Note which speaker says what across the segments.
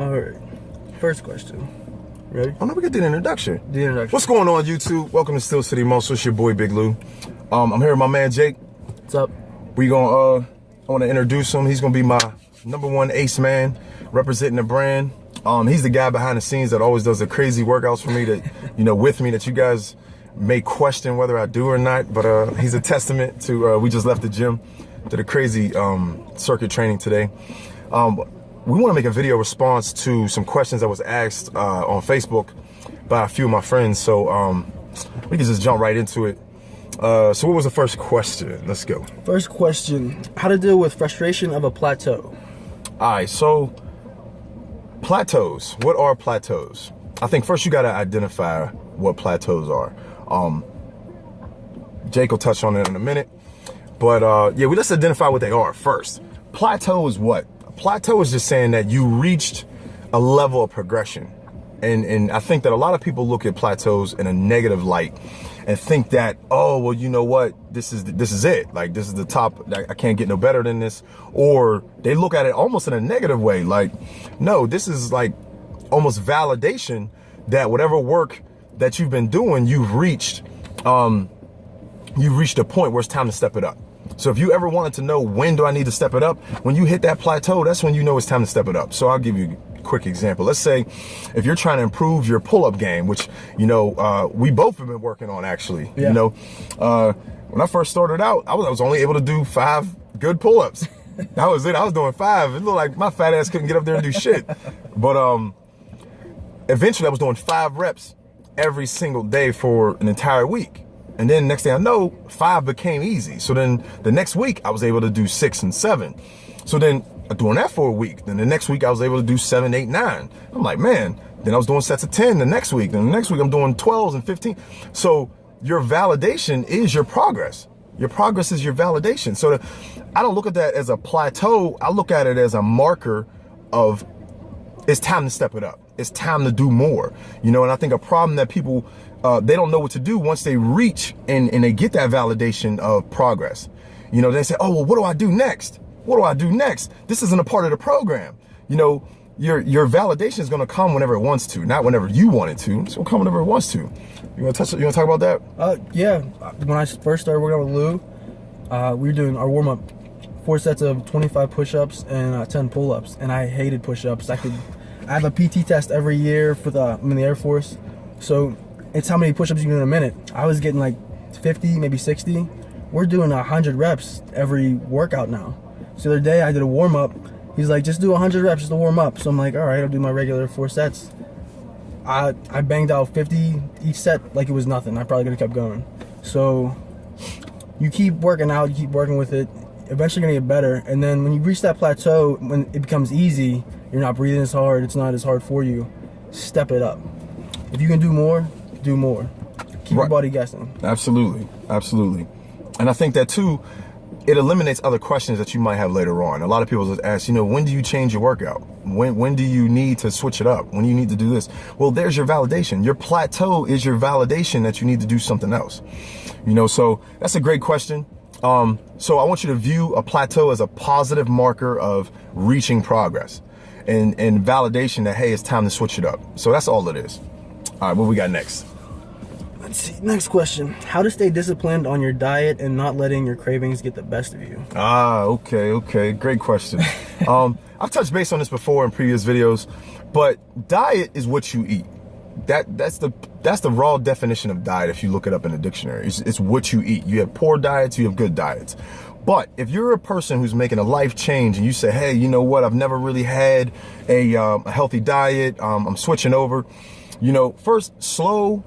Speaker 1: All right. First question. Ready?
Speaker 2: Oh, no, we get the introduction.
Speaker 1: The introduction.
Speaker 2: What's going on, YouTube? Welcome to Steel City Muscle. It's your boy, Big Lou. I'm here with my man, Jake.
Speaker 1: What's up?
Speaker 2: I want to introduce him. He's going to be my #1 ace man, representing the brand. He's the guy behind the scenes that always does the crazy workouts for me that, with me that you guys may question whether I do or not. But he's a testament to, we just left the gym, to the crazy circuit training today. We want to make a video response to some questions that was asked on Facebook by a few of my friends. So we can just jump right into it. So what was the first question? Let's go.
Speaker 1: First question, how to deal with frustration of a plateau?
Speaker 2: All right, so plateaus. What are plateaus? I think first you got to identify what plateaus are. Jake will touch on it in a minute. But let's identify what they are first. Plateau is what? A plateau is just saying that you reached a level of progression. And I think that a lot of people look at plateaus in a negative light and think that, oh, well, you know what, this is it. Like, this is the top, I can't get no better than this. Or they look at it almost in a negative way. Like, no, this is like almost validation that whatever work that you've been doing, you've reached a point where it's time to step it up. So if you ever wanted to know when do I need to step it up, when you hit that plateau, that's when you know it's time to step it up. So I'll give you a quick example. Let's say if you're trying to improve your pull-up game, which, we both have been working on actually.
Speaker 1: Yeah.
Speaker 2: When I first started out, I was only able to do 5 good pull-ups. That was it. I was doing 5. It looked like my fat ass couldn't get up there and do shit. But eventually I was doing 5 reps every single day for an entire week. And then next thing I know, 5 became easy. So then the next week I was able to do 6 and 7. So then doing that for a week. Then the next week I was able to do 7, 8, 9. I'm like, man, then I was doing sets of 10 the next week. Then the next week I'm doing 12s and 15. So your validation is your progress. Your progress is your validation. So I don't look at that as a plateau. I look at it as a marker of it's time to step it up. It's time to do more. And I think a problem that people, they don't know what to do once they reach and they get that validation of progress. They say, oh, well, what do I do next? What do I do next? This isn't a part of the program. Your validation is going to come whenever it wants to, not whenever you want it to. It's going to come whenever it wants to. You want to talk about that?
Speaker 1: Yeah. When I first started working out with Lou, we were doing our warm-up, 4 sets of 25 push-ups and 10 pull-ups. And I hated push-ups. I have a PT test every year I'm in the Air Force. So it's how many push-ups you can do in a minute. I was getting like 50, maybe 60. We're doing 100 reps every workout now. So the other day I did a warm-up. He's like, just do 100 reps just to warm up. So I'm like, all right, I'll do my regular 4 sets. I banged out 50 each set like it was nothing. I probably could have kept going. So you keep working out, you keep working with it. Eventually gonna get better. And then when you reach that plateau, when it becomes easy, you're not breathing as hard, it's not as hard for you, step it up. If you can do more, do more. Keep your body guessing.
Speaker 2: Absolutely, absolutely. And I think that too, it eliminates other questions that you might have later on. A lot of people just ask, when do you change your workout? When do you need to switch it up? When do you need to do this? Well, there's your validation. Your plateau is your validation that you need to do something else. So that's a great question. So I want you to view a plateau as a positive marker of reaching progress and validation that, hey, it's time to switch it up. So that's all it is. All right, what we got next?
Speaker 1: Let's see. Next question. How to stay disciplined on your diet and not letting your cravings get the best of you?
Speaker 2: Okay. Great question. I've touched base on this before in previous videos, but diet is what you eat. That's the raw definition of diet if you look it up in the dictionary. It's what you eat. You have poor diets, you have good diets. But if you're a person who's making a life change and you say, hey, you know what, I've never really had a healthy diet, I'm switching over, first, slow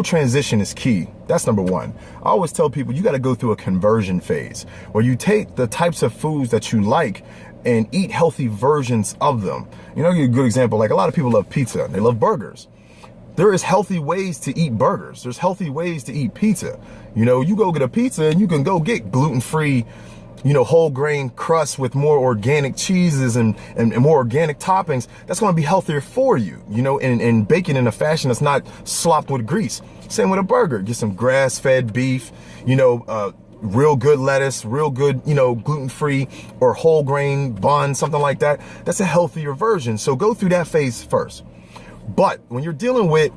Speaker 2: transition is key. That's number 1. I always tell people you got to go through a conversion phase where you take the types of foods that you like and eat healthy versions of them. I'll give you a good example. Like a lot of people love pizza. They love burgers. There is healthy ways to eat burgers. There's healthy ways to eat pizza. You go get a pizza and you can go get gluten-free, whole grain crust with more organic cheeses and more organic toppings. That's going to be healthier for you, and bake it in a fashion that's not slopped with grease. Same with a burger. Get some grass-fed beef, real good lettuce, real good, gluten-free or whole grain bun, something like that. That's a healthier version. So go through that phase first. But when you're dealing with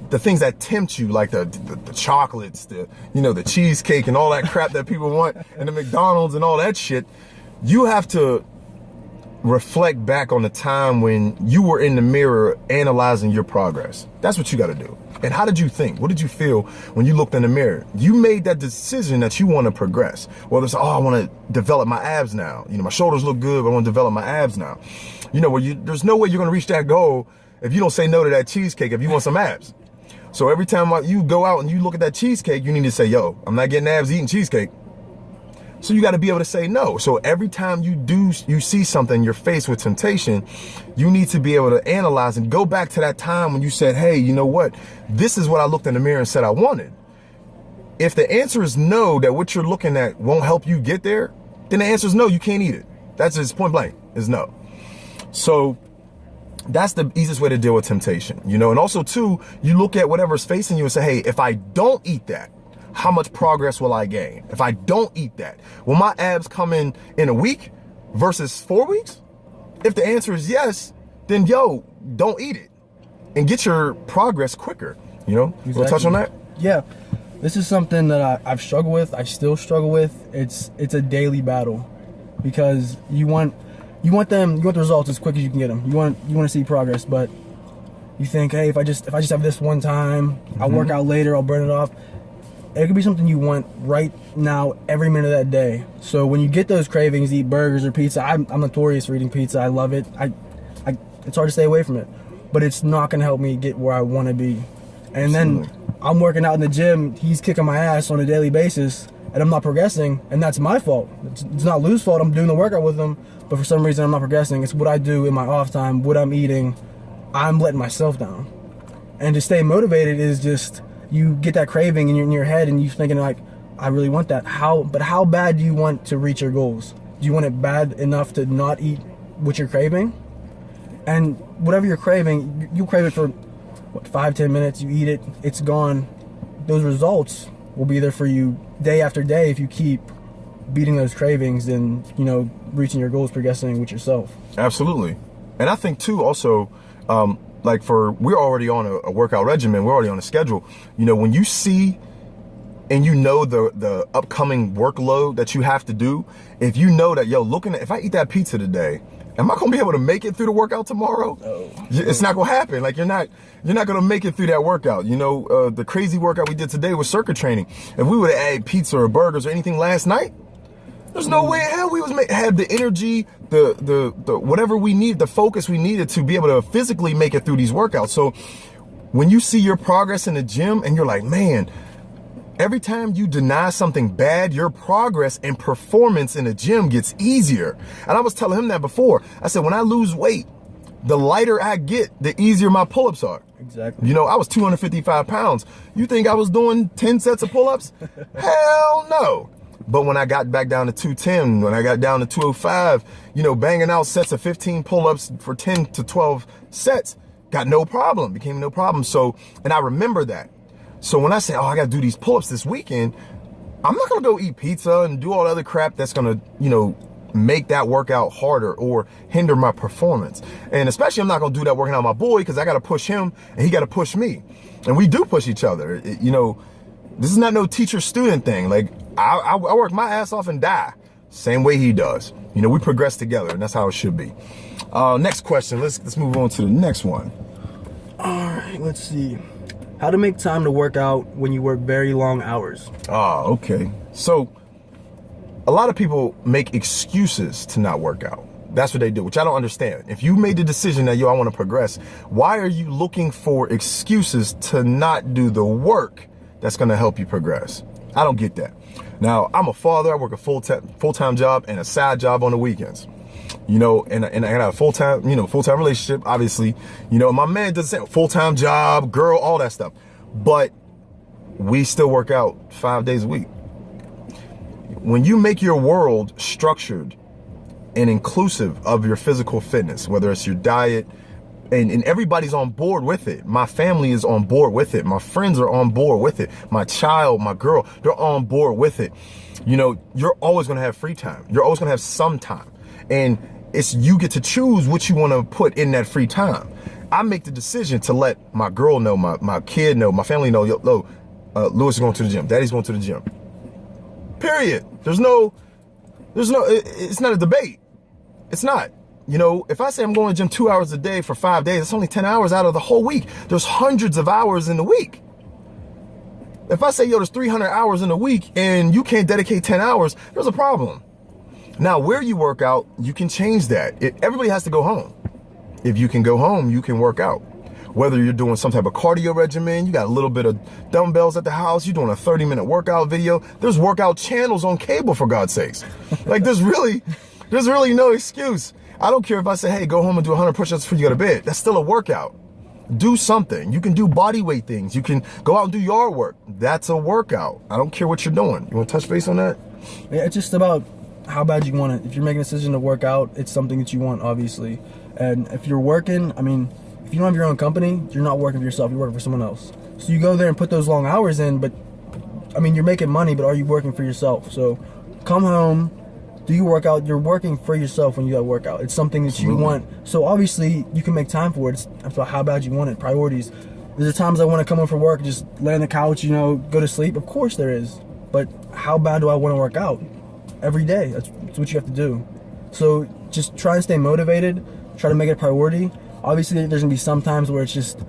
Speaker 2: the things that tempt you, like the chocolates, the cheesecake and all that crap that people want, and the McDonald's and all that shit, you have to reflect back on the time when you were in the mirror analyzing your progress. That's what you got to do. And how did you think? What did you feel when you looked in the mirror? You made that decision that you want to progress. Whether it's, I want to develop my abs now. My shoulders look good, but I want to develop my abs now. There's no way you're going to reach that goal if you don't say no to that cheesecake if you want some abs. So every time you go out and you look at that cheesecake, you need to say, yo, I'm not getting abs eating cheesecake. So you got to be able to say no. So every time you see something, you're faced with temptation, you need to be able to analyze and go back to that time when you said, hey, you know what? This is what I looked in the mirror and said I wanted. If the answer is no, that what you're looking at won't help you get there, then the answer is no, you can't eat it. That's just point blank, is no. So that's the easiest way to deal with temptation, and also too, you look at whatever's facing you and say, hey, if I don't eat that, how much progress will I gain? If I don't eat that, will my abs come in a week versus 4 weeks? If the answer is yes, then don't eat it and get your progress quicker.
Speaker 1: Exactly.
Speaker 2: We'll touch on that.
Speaker 1: Yeah, this is something that I've struggled with. I still struggle with. It's a daily battle because you want the results as quick as you can get them. You want to see progress, but you think, hey, if I just have this one time, I'll work out later, I'll burn it off. It could be something you want right now, every minute of that day. So when you get those cravings, eat burgers or pizza. I'm notorious for eating pizza. I love it. It's hard to stay away from it, but it's not gonna help me get where I want to be. And then I'm working out in the gym. He's kicking my ass on a daily basis, and I'm not progressing. And that's my fault. It's not Lou's fault. I'm doing the workout with him, but for some reason I'm not progressing. It's what I do in my off time, what I'm eating. I'm letting myself down. And to stay motivated is just, you get that craving in your head and you thinking like, I really want that. But how bad do you want to reach your goals? Do you want it bad enough to not eat what you're craving? And whatever you're craving, you crave it for 5-10 minutes, you eat it, it's gone. Those results will be there for you day after day if you keep beating those cravings and, reaching your goals, progressing with yourself.
Speaker 2: Absolutely. And I think too, also, we're already on a workout regimen, we're already on a schedule. When you see and the upcoming workload that you have to do, if you know that, if I eat that pizza today, am I gonna be able to make it through the workout tomorrow? No. It's not gonna happen. Like you're not gonna make it through that workout. The crazy workout we did today was circuit training. If we would have added pizza or burgers or anything last night, there's no way in hell we had the energy, the whatever we need, the focus we needed to be able to physically make it through these workouts. So when you see your progress in the gym and you're like, man, every time you deny something bad, your progress and performance in the gym gets easier. And I was telling him that before. I said, when I lose weight, the lighter I get, the easier my pull-ups are.
Speaker 1: Exactly.
Speaker 2: I was 255 pounds. You think I was doing 10 sets of pull-ups? Hell no. But when I got back down to 210, when I got down to 205, banging out sets of 15 pull-ups for 10 to 12 sets, became no problem. So, and I remember that. So when I say, I got to do these pull-ups this weekend, I'm not going to go eat pizza and do all the other crap that's going to, make that workout harder or hinder my performance. And especially I'm not going to do that working out with my boy because I got to push him and he got to push me. And we do push each other. This is not no teacher-student thing. Like I work my ass off and die. Same way he does. We progress together and that's how it should be. Next question. Let's move on to the next one.
Speaker 1: All right, let's see. How to make time to work out when you work very long hours.
Speaker 2: Okay. So a lot of people make excuses to not work out. That's what they do, which I don't understand. If you made the decision that, I want to progress, why are you looking for excuses to not do the work that's going to help you progress? I don't get that. Now, I'm a father. I work a full-time job and a side job on the weekends. And I got a full-time relationship, obviously. My man does the same, full-time job, girl, all that stuff. But we still work out 5 days a week. When you make your world structured and inclusive of your physical fitness, whether it's your diet, and everybody's on board with it. My family is on board with it. My friends are on board with it. My child, my girl, they're on board with it. You know, you're always going to have free time. You're always going to have some time. And you get to choose what you want to put in that free time. I make the decision to let my girl know, my kid know, my family know, Lewis is going to the gym. Daddy's going to the gym. Period. It's not a debate. It's not. You know, if I say I'm going to the gym 2 hours a day for 5 days, it's only 10 hours out of the whole week. There's hundreds of hours in the week. If I say, there's 300 hours in a week and you can't dedicate 10 hours, there's a problem. Now, where you work out, you can change that. Everybody has to go home. If you can go home, you can work out. Whether you're doing some type of cardio regimen, you got a little bit of dumbbells at the house, you're doing a 30-minute workout video. There's workout channels on cable, for God's sakes. Like, there's really no excuse. I don't care if I say, hey, go home and do 100 push-ups before you go to bed. That's still a workout. Do something. You can do body weight things. You can go out and do yard work. That's a workout. I don't care what you're doing. You want to touch base on that?
Speaker 1: Yeah, it's just about how bad you want it. If you're making a decision to work out, it's something that you want, obviously. And if you're working, I mean, if you don't have your own company, you're not working for yourself, you're working for someone else. So you go there and put those long hours in, but I mean, you're making money, but are you working for yourself? So come home, do your workout. You're working for yourself when you got to work out. It's something that you want. So obviously you can make time for it. It's about how bad you want it, priorities. There's times I want to come home from work, just lay on the couch, go to sleep. Of course there is. But how bad do I want to work out? Every day. That's what you have to do. So just try and stay motivated. Try to make it a priority. Obviously, there's going to be some times where it's just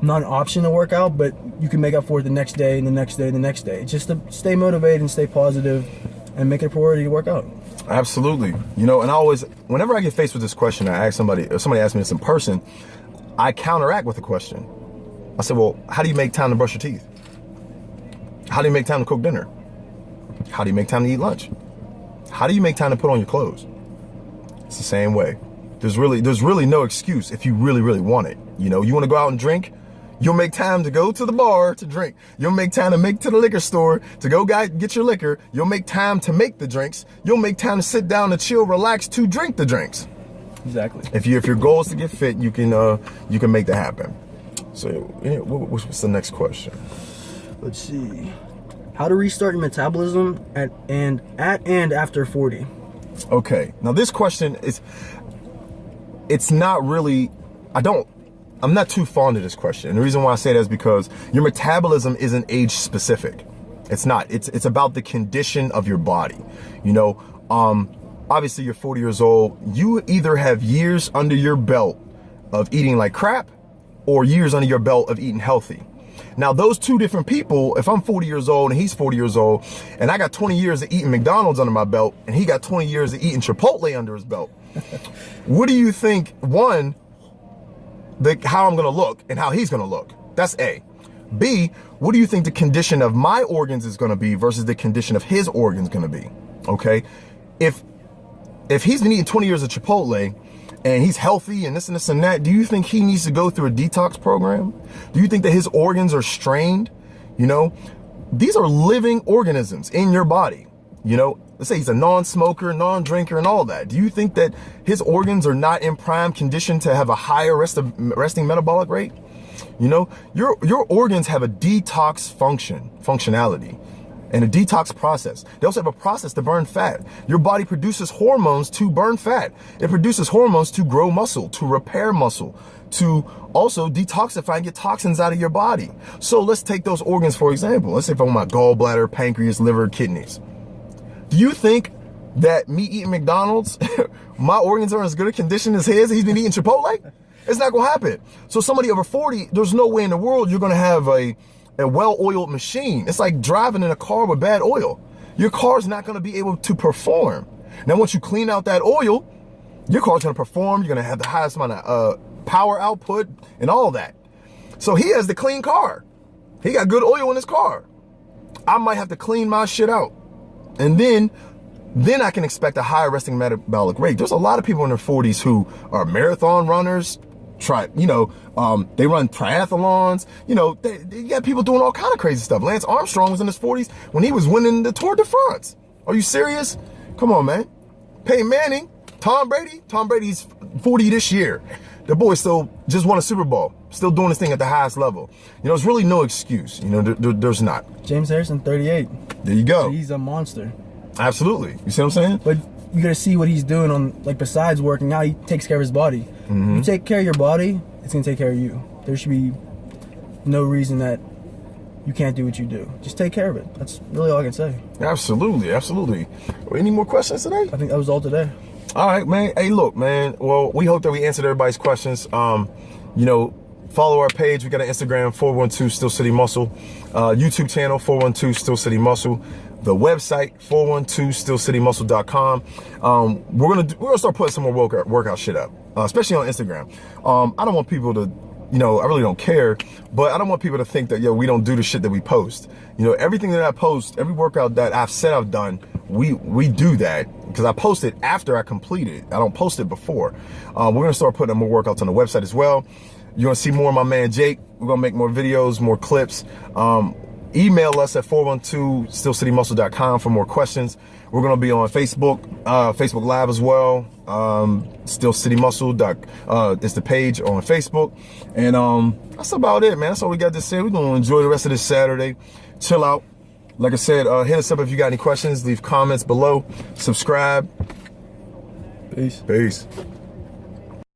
Speaker 1: not an option to work out, but you can make up for it the next day and the next day and the next day. Just to stay motivated and stay positive and make it a priority to work out.
Speaker 2: Absolutely. And I always, whenever I get faced with this question, I ask somebody, if somebody asks me this in person, I counteract with a question. I say, well, how do you make time to brush your teeth? How do you make time to cook dinner? How do you make time to eat lunch? How do you make time to put on your clothes? It's the same way. There's really no excuse if you really, really want it. You want to go out and drink, you'll make time to go to the bar to drink. You'll make time to make to the liquor store to go get your liquor. You'll make time to make the drinks. You'll make time to sit down to chill, relax, to drink the drinks.
Speaker 1: Exactly.
Speaker 2: If your goal is to get fit, you can make that happen. So what's the next question?
Speaker 1: Let's see. How to restart your metabolism at and after 40.
Speaker 2: Okay. Now this question it's not really, I'm not too fond of this question. And the reason why I say that is because your metabolism isn't age specific. It's not. It's about the condition of your body. Obviously you're 40 years old. You either have years under your belt of eating like crap or years under your belt of eating healthy. Now, those two different people, if I'm 40 years old and he's 40 years old, and I got 20 years of eating McDonald's under my belt, and he got 20 years of eating Chipotle under his belt, what do you think, how I'm going to look and how he's going to look? That's A. B, what do you think the condition of my organs is going to be versus the condition of his organs going to be? Okay? If he's been eating 20 years of Chipotle, and he's healthy and this and this and that, do you think he needs to go through a detox program? Do you think that his organs are strained? These are living organisms in your body. Let's say he's a non-smoker, non-drinker, and all that. Do you think that his organs are not in prime condition to have a higher resting metabolic rate? Your organs have a detox functionality. And a detox process. They also have a process to burn fat. Your body produces hormones to burn fat. It produces hormones to grow muscle, to repair muscle, to also detoxify and get toxins out of your body. So let's take those organs, for example. Let's say if I want my gallbladder, pancreas, liver, kidneys. Do you think that me eating McDonald's, my organs are in as good a condition as his? He's been eating Chipotle? It's not going to happen. So somebody over 40, there's no way in the world you're going to have a well-oiled machine. It's like driving in a car with bad oil. Your car's not going to be able to perform. Now, once you clean out that oil, your car's going to perform. You're going to have the highest amount of power output and all that. So he has the clean car. He got good oil in his car. I might have to clean my shit out. And then I can expect a higher resting metabolic rate. There's a lot of people in their 40s who are marathon runners, they run triathlons. They got people doing all kind of crazy stuff. Lance Armstrong was in his 40s when he was winning the Tour de France. Are you serious? Come on, man. Peyton Manning, Tom Brady's 40 this year. The boy still just won a Super Bowl, still doing his thing at the highest level. You know, there's really no excuse. You know, there's not.
Speaker 1: James Harrison, 38.
Speaker 2: There you go.
Speaker 1: So he's a monster.
Speaker 2: Absolutely. You see what I'm saying?
Speaker 1: But you gotta see what he's doing on, like, besides working out, he takes care of his body. You take care of your body, it's gonna take care of you. There should be no reason that you can't do what you do. Just take care of it. That's really all I can say.
Speaker 2: Absolutely, absolutely. Any more questions today?
Speaker 1: I think that was all today.
Speaker 2: All right, man. Hey, look, man. Well, we hope that we answered everybody's questions. You know, follow our page. We got an Instagram, 412 Still City Muscle. YouTube channel, 412 Still City Muscle. The website, 412stillcitymuscle.com. We're gonna start putting some more workout shit up, especially on Instagram. I don't want people to, you know, I really don't care, but I don't want people to think that, yo, we don't do the shit that we post. You know, everything that I post, every workout that I've said I've done, we do that because I post it after I complete it. I don't post it before. We're gonna start putting more workouts on the website as well. You're gonna see more of my man Jake. We're gonna make more videos, more clips. Email us at 412stillcitymuscle.com for more questions. We're going to be on Facebook, Facebook Live as well. Still City Muscle is the page on Facebook. And that's about it, man. That's all we got to say. We're going to enjoy the rest of this Saturday. Chill out. Like I said, hit us up if you got any questions. Leave comments below. Subscribe.
Speaker 1: Peace.
Speaker 2: Peace.